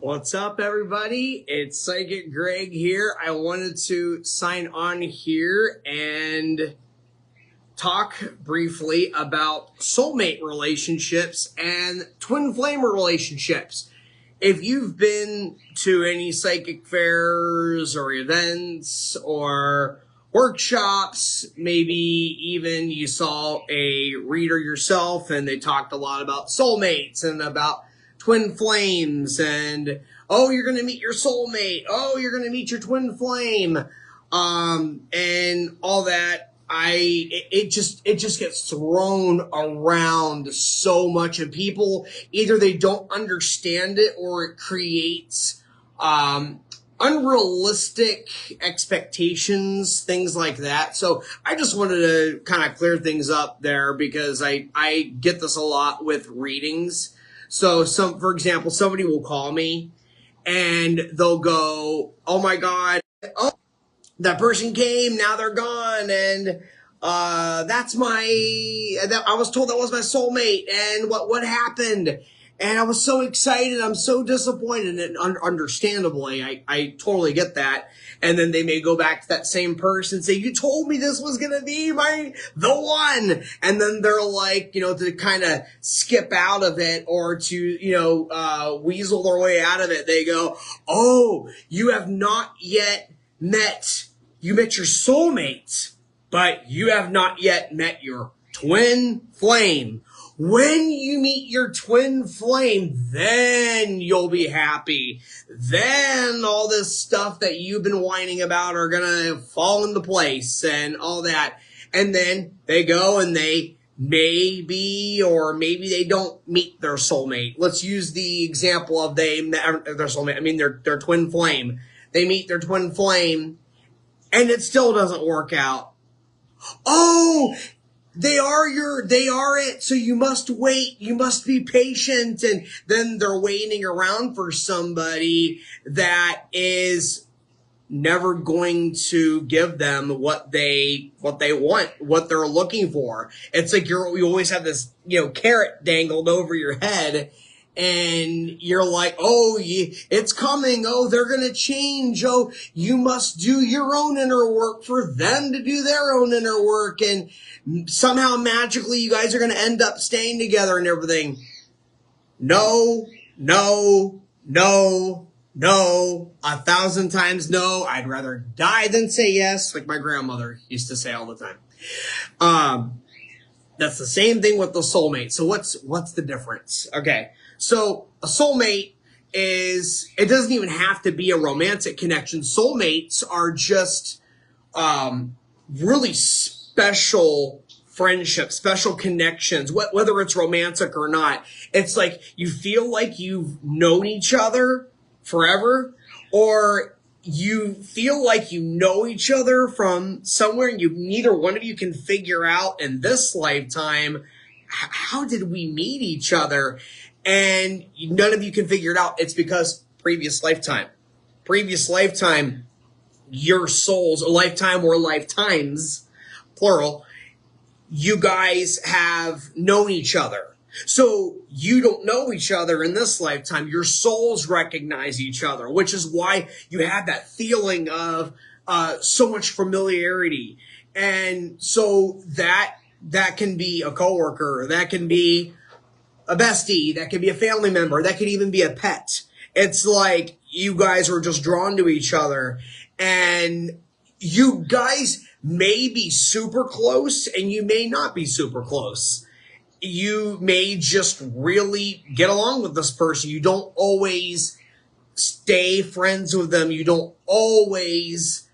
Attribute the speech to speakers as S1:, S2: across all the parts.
S1: What's up, everybody? It's Psychic Greg here. I wanted to sign on here and talk briefly about soulmate relationships and twin flame relationships. If you've been to any psychic fairs or events or workshops, maybe even you saw a reader yourself and they talked a lot about soulmates and about twin flames and, oh, you're going to meet your soulmate. Oh, you're going to meet your twin flame. And all that. It just gets thrown around so much, and people either they don't understand it or it creates, unrealistic expectations, things like that. So I just wanted to kind of clear things up there because I get this a lot with readings. So for example, somebody will call me and they'll go, oh my God, oh, that person came, now they're gone. And, I was told that was my soulmate. And what happened? And I was so excited. I'm so disappointed. And understandably, I totally get that. And then they may go back to that same person and say, you told me this was going to be the one. And then they're like, to kind of skip out of it or to, weasel their way out of it. They go, oh, you have not yet met your soulmate, but you have not yet met your twin flame. When you meet your twin flame, then you'll be happy. Then all this stuff that you've been whining about are gonna fall into place and all that. And then they go and they maybe they don't meet their soulmate. Let's use the example of their soulmate. I mean, their twin flame. They meet their twin flame and it still doesn't work out. Oh, they are it. So you must wait. You must be patient. And then they're waiting around for somebody that is never going to give them what they want, what they're looking for. It's like you always have this, carrot dangled over your head. And you're like, oh, it's coming. Oh, they're going to change. Oh, you must do your own inner work for them to do their own inner work. And somehow magically you guys are going to end up staying together and everything. No, 1,000 times no. I'd rather die than say yes, like my grandmother used to say all the time. That's the same thing with the soulmate. So what's the difference? Okay. So a soulmate it doesn't even have to be a romantic connection. Soulmates are just, really special friendships, special connections, whether it's romantic or not. It's like you feel like you've known each other forever, or you feel like you know each other from somewhere and neither one of you can figure out in this lifetime, how did we meet each other? And none of you can figure it out. It's because previous lifetime, your souls, a lifetime or lifetimes, plural, you guys have known each other. So you don't know each other in this lifetime. Your souls recognize each other, which is why you have that feeling of so much familiarity. And so that can be a coworker, that can be a bestie, that could be a family member, that could even be a pet. It's like you guys are just drawn to each other, and you guys may be super close and you may not be super close. You may just really get along with this person. You don't always stay friends with them. You don't always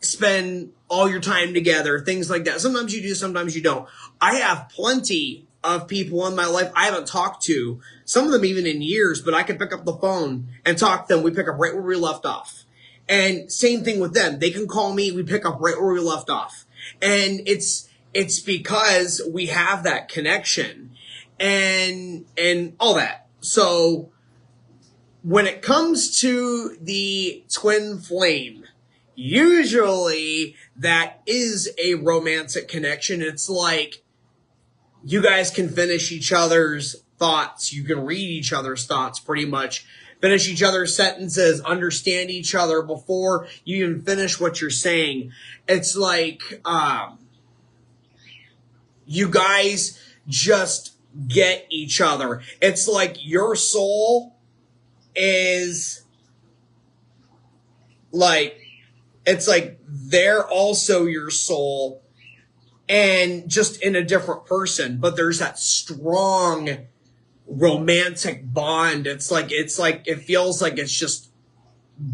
S1: spend all your time together, things like that. Sometimes you do, sometimes you don't. I have plenty of people in my life I haven't talked to, some of them even in years, but I can pick up the phone and talk to them. We pick up right where we left off. And same thing with them. They can call me, we pick up right where we left off. And it's because we have that connection and all that. So when it comes to the twin flame, usually that is a romantic connection. It's like you guys can finish each other's thoughts. You can read each other's thoughts pretty much, finish each other's sentences, understand each other before you even finish what you're saying. It's like you guys just get each other. It's like your soul is like, it's like they're also your soul and just in a different person, but there's that strong romantic bond. It's like it feels like it's just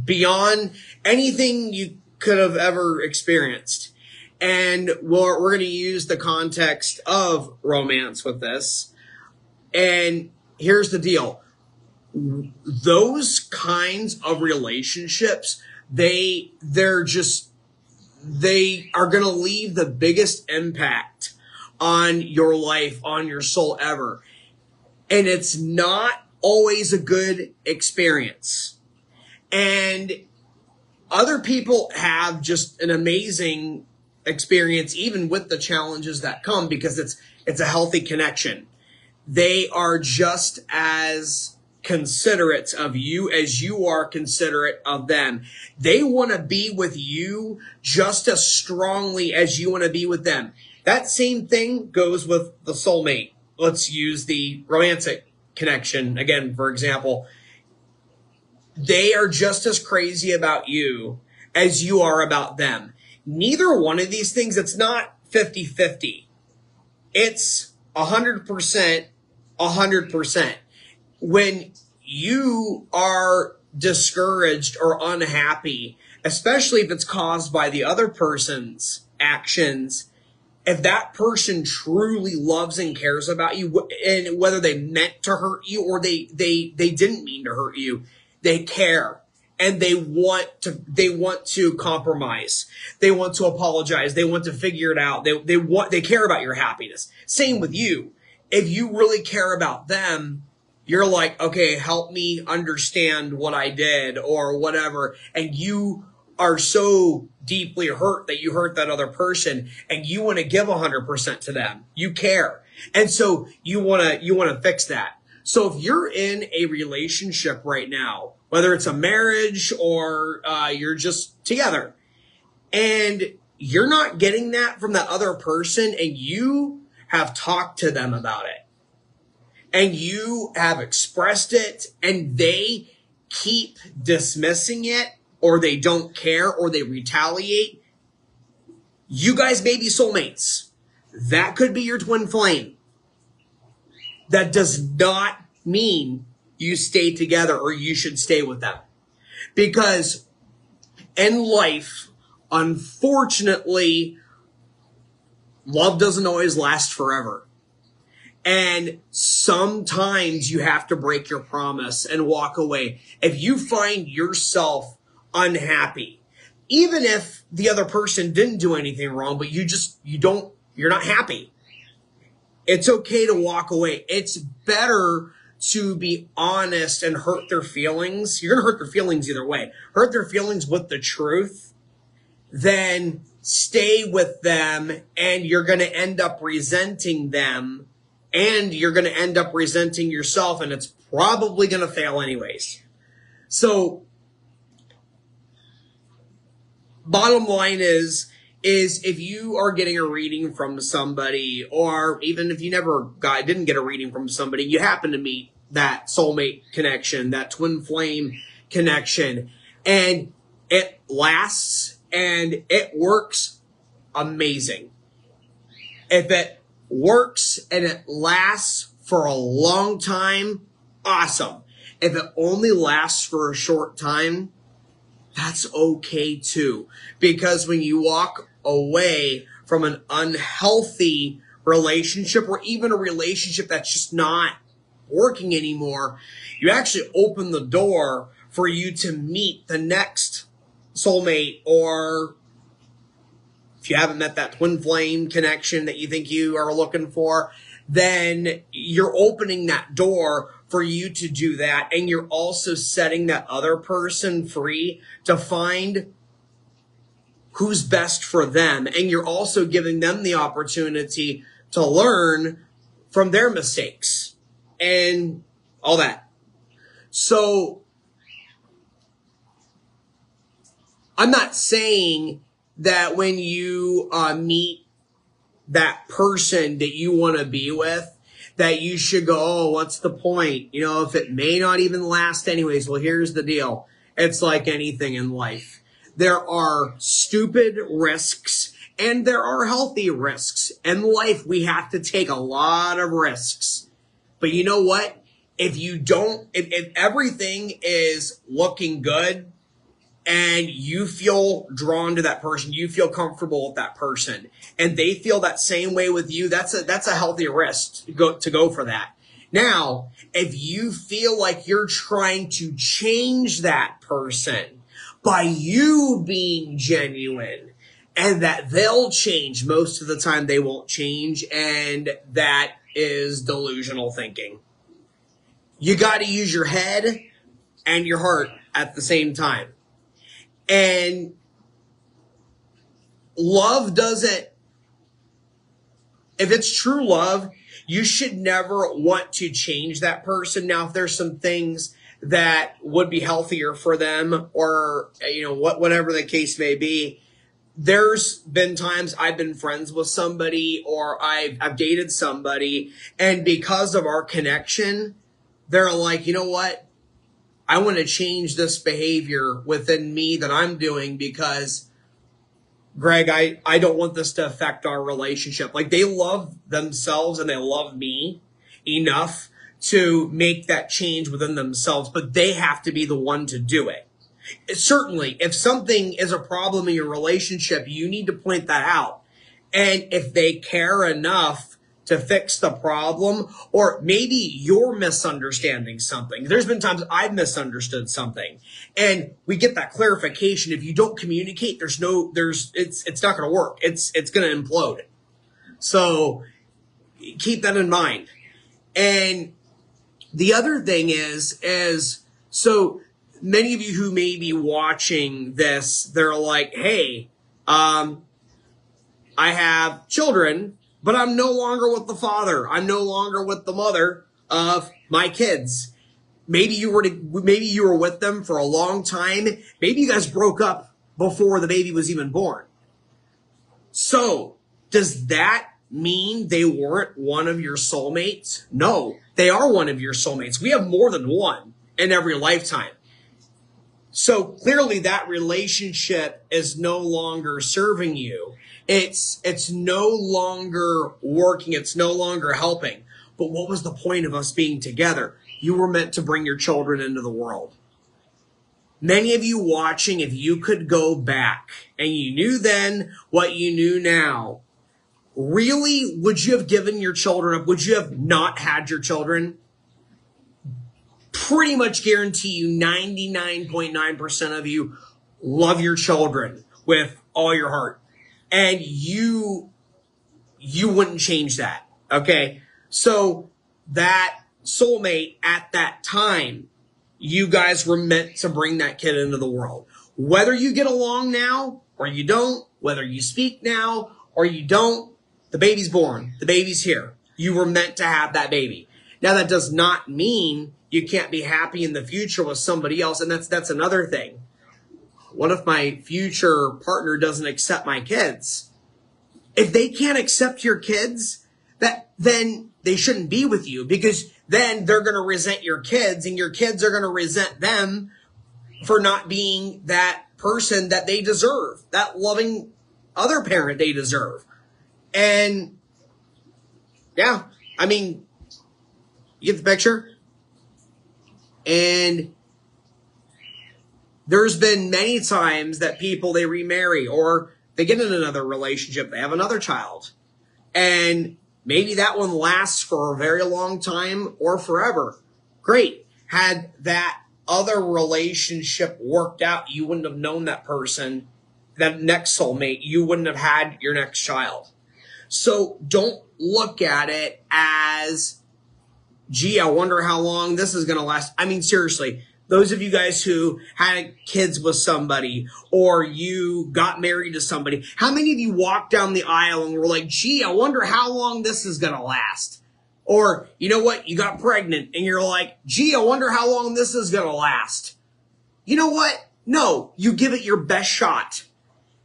S1: beyond anything you could have ever experienced. And we're going to use the context of romance with this. And here's the deal. Those kinds of relationships, they are going to leave the biggest impact on your life, on your soul ever. And it's not always a good experience. And other people have just an amazing experience, even with the challenges that come, because it's a healthy connection. They are just as considerate of you as you are considerate of them. They want to be with you just as strongly as you want to be with them. That same thing goes with the soulmate. Let's use the romantic connection again, for example. They are just as crazy about you as you are about them. Neither one of these things, it's not 50-50. It's 100%, 100%. When you are discouraged or unhappy, especially if it's caused by the other person's actions, if that person truly loves and cares about you, and whether they meant to hurt you or they didn't mean to hurt you, they care and they want to compromise. They want to apologize. They want to figure it out. They care about your happiness. Same with you. If you really care about them, you're like, okay, help me understand what I did or whatever. And you are so deeply hurt that you hurt that other person and you want to give 100% to them. You care. And so you want to fix that. So if you're in a relationship right now, whether it's a marriage or you're just together and you're not getting that from that other person and you have talked to them about it and you have expressed it and they keep dismissing it or they don't care or they retaliate, you guys may be soulmates. That could be your twin flame. That does not mean you stay together or you should stay with them. Because in life, unfortunately, love doesn't always last forever. And sometimes you have to break your promise and walk away. If you find yourself unhappy, even if the other person didn't do anything wrong, but you're not happy, it's okay to walk away. It's better to be honest and hurt their feelings. You're going to hurt their feelings either way. Hurt their feelings with the truth, then stay with them and you're going to end up resenting them and you're going to end up resenting yourself and it's probably going to fail anyways. So bottom line is if you are getting a reading from somebody, or even if you didn't get a reading from somebody, you happen to meet that soulmate connection, that twin flame connection, and it lasts and it works amazing. If it works and it lasts for a long time, awesome. If it only lasts for a short time, that's okay too. Because when you walk away from an unhealthy relationship or even a relationship that's just not working anymore, you actually open the door for you to meet the next soulmate, or if you haven't met that twin flame connection that you think you are looking for, then you're opening that door for you to do that. And you're also setting that other person free to find who's best for them. And you're also giving them the opportunity to learn from their mistakes. and all that. So I'm not saying that when you meet that person that you want to be with, that you should go, oh, what's the point? You know, if it may not even last anyways. Well, here's the deal. It's like anything in life. There are stupid risks and there are healthy risks. In life, we have to take a lot of risks. But you know what? If you don't, if everything is looking good, and you feel drawn to that person, you feel comfortable with that person, and they feel that same way with you, that's a healthy risk to go for that. Now, if you feel like you're trying to change that person by you being genuine, and that they'll change, most of the time they won't change, and that is delusional thinking. You got to use your head and your heart at the same time. And love doesn't, if it's true love, you should never want to change that person. Now, if there's some things that would be healthier for them, or, you know, whatever the case may be, there's been times I've been friends with somebody, or I've dated somebody, and because of our connection, they're like, you know what? I want to change this behavior within me that I'm doing because, Greg, I don't want this to affect our relationship. Like, they love themselves and they love me enough to make that change within themselves, but they have to be the one to do it. Certainly, if something is a problem in your relationship, you need to point that out. And if they care enough to fix the problem, or maybe you're misunderstanding something. There's been times I've misunderstood something, and we get that clarification. If you don't communicate, it's not going to work. It's going to implode. So keep that in mind. And the other thing is so many of you who may be watching this, they're like, hey, I have children, but I'm no longer with the father. I'm no longer with the mother of my kids. Maybe you were with them for a long time. Maybe you guys broke up before the baby was even born. So, does that mean they weren't one of your soulmates? No, they are one of your soulmates. We have more than one in every lifetime. So clearly that relationship is no longer serving you. It's no longer working. It's no longer helping. But what was the point of us being together? You were meant to bring your children into the world. Many of you watching, if you could go back and you knew then what you knew now, really, would you have given your children up? Would you have not had your children? Pretty much guarantee you 99.9% of you love your children with all your heart. And you wouldn't change that. Okay. So that soulmate at that time, you guys were meant to bring that kid into the world. Whether you get along now or you don't, whether you speak now or you don't, the baby's born. The baby's here. You were meant to have that baby. Now, that does not mean you can't be happy in the future with somebody else. And that's another thing. What if my future partner doesn't accept my kids? If they can't accept your kids, then they shouldn't be with you, because then they're going to resent your kids, and your kids are going to resent them for not being that person that they deserve, that loving other parent they deserve. And yeah, I mean, you get the picture? And there's been many times that people, they remarry or they get in another relationship, they have another child, and maybe that one lasts for a very long time or forever. Great. Had that other relationship worked out, you wouldn't have known that person, that next soulmate. You wouldn't have had your next child. So don't look at it as, gee, I wonder how long this is going to last. I mean, seriously, those of you guys who had kids with somebody or you got married to somebody, how many of you walked down the aisle and were like, gee, I wonder how long this is going to last? Or, you know what? You got pregnant and you're like, gee, I wonder how long this is going to last. You know what? No, you give it your best shot.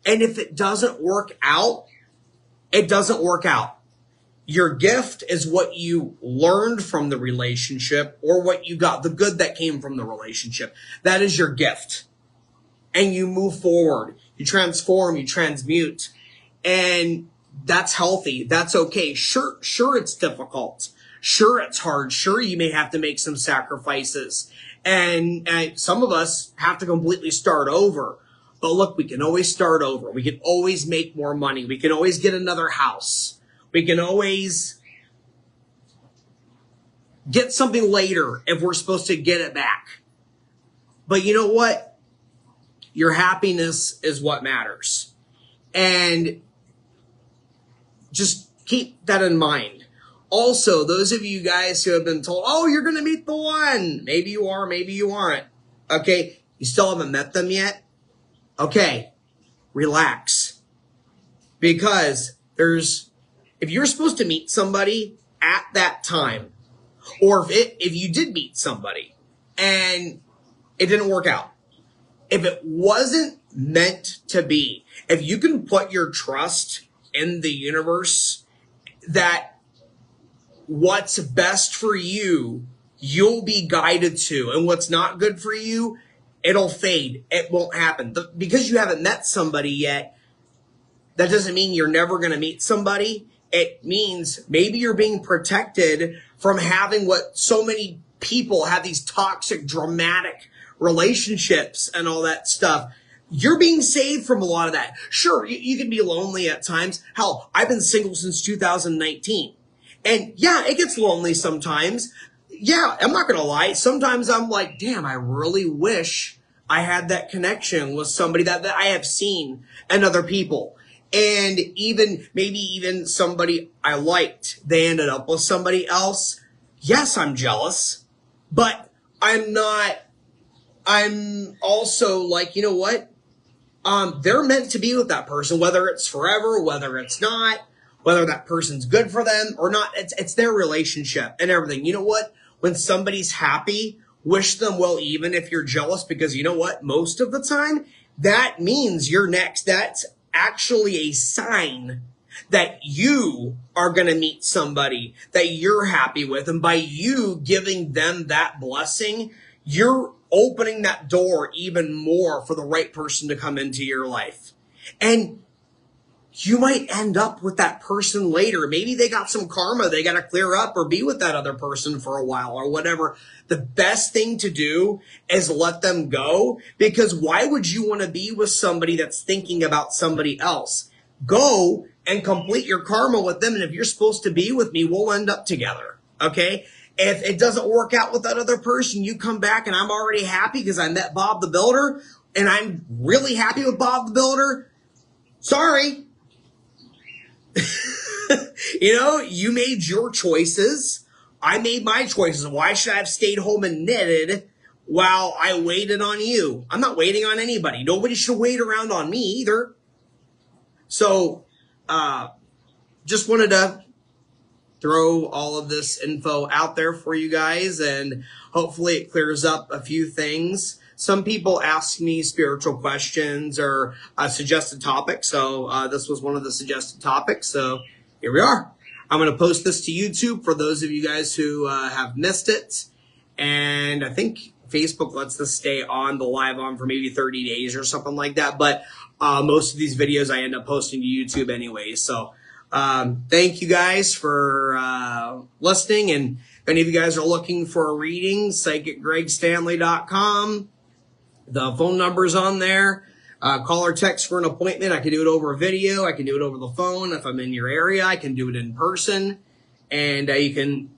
S1: And if it doesn't work out, it doesn't work out. Your gift is what you learned from the relationship or what you got, the good that came from the relationship. That is your gift. And you move forward. You transform, you transmute. And that's healthy. That's okay. Sure, it's difficult. Sure, it's hard. Sure, you may have to make some sacrifices. And some of us have to completely start over. But look, we can always start over. We can always make more money. We can always get another house. We can always get something later if we're supposed to get it back. But you know what? Your happiness is what matters. And just keep that in mind. Also, those of you guys who have been told, oh, you're going to meet the one. Maybe you are, maybe you aren't. Okay, you still haven't met them yet? Okay, relax. Because if you're supposed to meet somebody at that time, or if you did meet somebody and it didn't work out, if it wasn't meant to be, if you can put your trust in the universe that what's best for you, you'll be guided to, and what's not good for you, it'll fade. It won't happen. Because you haven't met somebody yet, that doesn't mean you're never going to meet somebody. It means maybe you're being protected from having what so many people have, these toxic, dramatic relationships and all that stuff. You're being saved from a lot of that. Sure, you can be lonely at times. Hell, I've been single since 2019. And yeah, it gets lonely sometimes. Yeah, I'm not going to lie. Sometimes I'm like, damn, I really wish I had that connection with somebody that I have seen and other people. And maybe even somebody I liked, they ended up with somebody else. Yes, I'm jealous, but I'm also like, you know what? They're meant to be with that person, whether it's forever, whether it's not, whether that person's good for them or not. It's their relationship and everything. You know what? When somebody's happy, wish them well, even if you're jealous, because you know what? Most of the time, that means you're next. That's actually a sign that you are going to meet somebody that you're happy with. And by you giving them that blessing, you're opening that door even more for the right person to come into your life. And you might end up with that person later. Maybe they got some karma they got to clear up or be with that other person for a while or whatever. The best thing to do is let them go, because why would you want to be with somebody that's thinking about somebody else? Go and complete your karma with them. And if you're supposed to be with me, we'll end up together. Okay. If it doesn't work out with that other person, you come back and I'm already happy because I met Bob the Builder and I'm really happy with Bob the Builder. Sorry. You know, you made your choices. I made my choices. Why should I have stayed home and knitted while I waited on you? I'm not waiting on anybody. Nobody should wait around on me either. So, just wanted to throw all of this info out there for you guys, and hopefully it clears up a few things. Some people ask me spiritual questions or suggested topics, so this was one of the suggested topics, so here we are. I'm going to post this to YouTube for those of you guys who have missed it, and I think Facebook lets this stay on the live on for maybe 30 days or something like that, but most of these videos I end up posting to YouTube anyway, so thank you guys for listening, and if any of you guys are looking for a reading, psychicgregstanley.com. The phone number's on there. Call or text for an appointment. I can do it over a video. I can do it over the phone. If I'm in your area, I can do it in person. And you can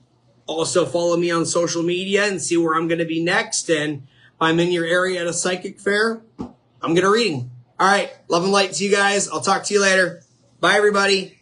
S1: also follow me on social media and see where I'm going to be next. And if I'm in your area at a psychic fair, I'm going to reading. All right. Love and light to you guys. I'll talk to you later. Bye, everybody.